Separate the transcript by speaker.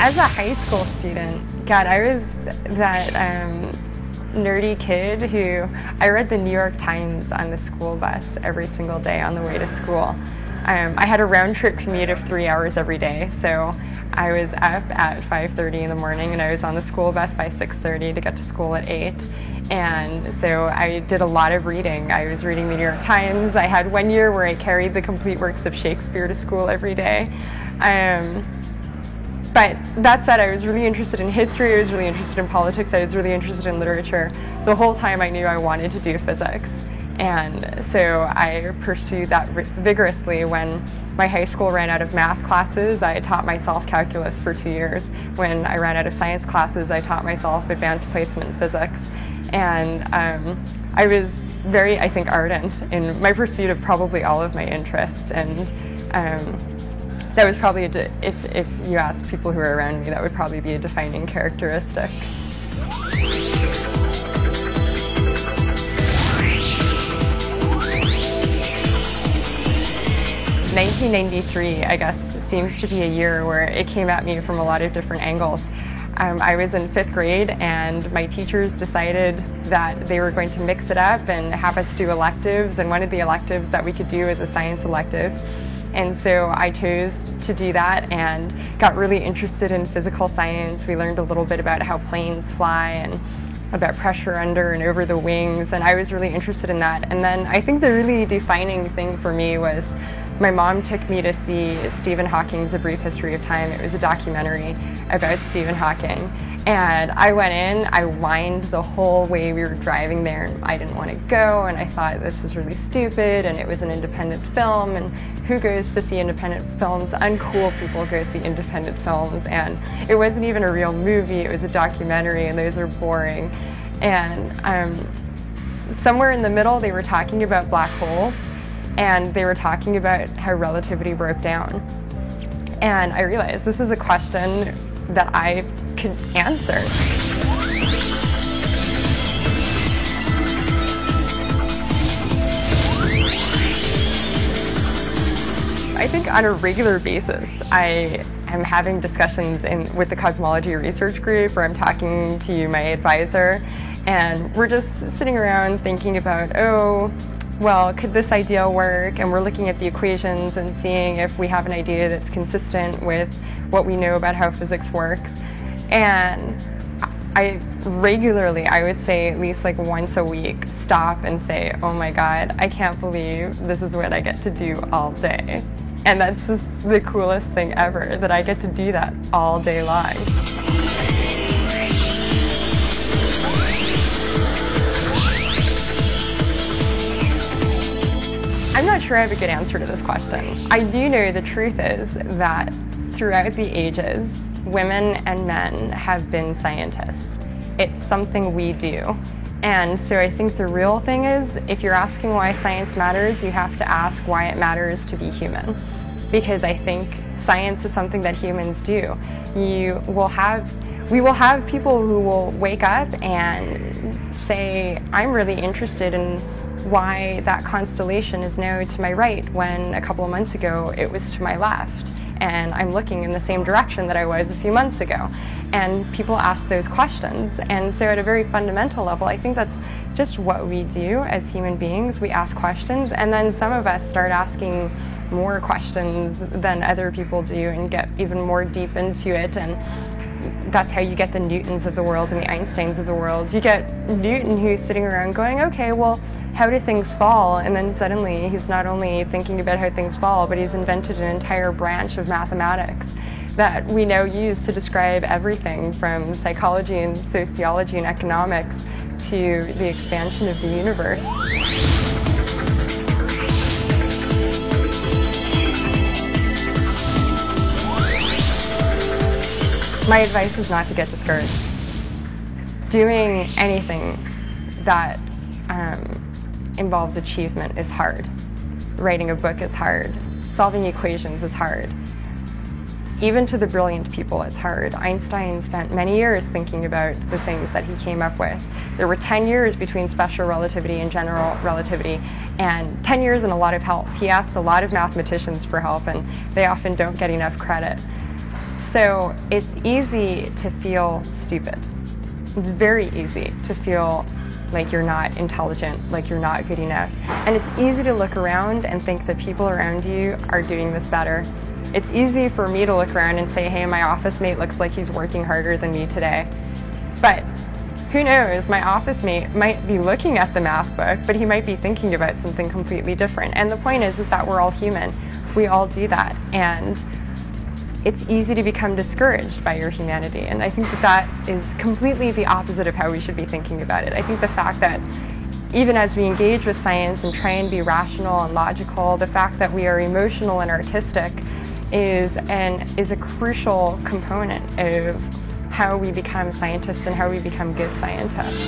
Speaker 1: As a high school student, God, I was that nerdy kid who I read the New York Times on the school bus every single day on the way to school. I had a round-trip commute of 3 hours every day, so I was up at 5:30 in the morning and I was on the school bus by 6:30 to get to school at 8. And so I did a lot of reading. I was reading the New York Times. I had 1 year where I carried the complete works of Shakespeare to school every day. But that said, I was really interested in history, I was really interested in politics, I was really interested in literature. The whole time I knew I wanted to do physics. And so I pursued that vigorously. When my high school ran out of math classes, I taught myself calculus for 2 years. When I ran out of science classes, I taught myself advanced placement physics. And I was very, I think, ardent in my pursuit of probably all of my interests. And that was probably, if you ask people who are around me, that would probably be a defining characteristic. 1993, I guess, seems to be a year where it came at me from a lot of different angles. I was in 5th grade and my teachers decided that they were going to mix it up and have us do electives, and one of the electives that we could do was a science elective. And so I chose to do that and got really interested in physical science. We learned a little bit about how planes fly and about pressure under and over the wings, and I was really interested in that. And then I think the really defining thing for me was my mom took me to see Stephen Hawking's A Brief History of Time. It was a documentary about Stephen Hawking. And I went in, I whined the whole way we were driving there, and I didn't want to go, and I thought this was really stupid, and it was an independent film, and who goes to see independent films? Uncool people go see independent films, and it wasn't even a real movie, it was a documentary, and those are boring. And somewhere in the middle they were talking about black holes, and they were talking about how relativity broke down. And I realized this is a question that I could answer. I think on a regular basis, I am having discussions with the cosmology research group, or I'm talking to my advisor, and we're just sitting around thinking about, oh, well, could this idea work? And we're looking at the equations and seeing if we have an idea that's consistent with what we know about how physics works. And I regularly, I would say at least like once a week, stop and say, oh my God, I can't believe this is what I get to do all day. And that's just the coolest thing ever, that I get to do that all day long. I'm not sure I have a good answer to this question. I do know the truth is that throughout the ages, women and men have been scientists. It's something we do. And so I think the real thing is, if you're asking why science matters, you have to ask why it matters to be human. Because I think science is something that humans do. We will have people who will wake up and say, I'm really interested in why that constellation is now to my right when a couple of months ago it was to my left, and I'm looking in the same direction that I was a few months ago. And people ask those questions, and so at a very fundamental level, I think that's just what we do as human beings. We ask questions, and then some of us start asking more questions than other people do and get even more deep into it. And that's how you get the Newtons of the world and the Einsteins of the world. You get Newton, who's sitting around going, okay, well, how do things fall? And then suddenly he's not only thinking about how things fall, but he's invented an entire branch of mathematics that we now use to describe everything from psychology and sociology and economics to the expansion of the universe. My advice is not to get discouraged. Doing anything that involves achievement is hard. Writing a book is hard. Solving equations is hard. Even to the brilliant people, it's hard. Einstein spent many years thinking about the things that he came up with. There were 10 years between special relativity and general relativity, and 10 years and a lot of help. He asked a lot of mathematicians for help, and they often don't get enough credit. So it's easy to feel stupid. It's very easy to feel like you're not intelligent, like you're not good enough. And it's easy to look around and think that people around you are doing this better. It's easy for me to look around and say, hey, my office mate looks like he's working harder than me today. But who knows, my office mate might be looking at the math book, but he might be thinking about something completely different. And the point is that we're all human. We all do that. And it's easy to become discouraged by your humanity. And I think that is completely the opposite of how we should be thinking about it. I think the fact that even as we engage with science and try and be rational and logical, the fact that we are emotional and artistic is a crucial component of how we become scientists and how we become good scientists.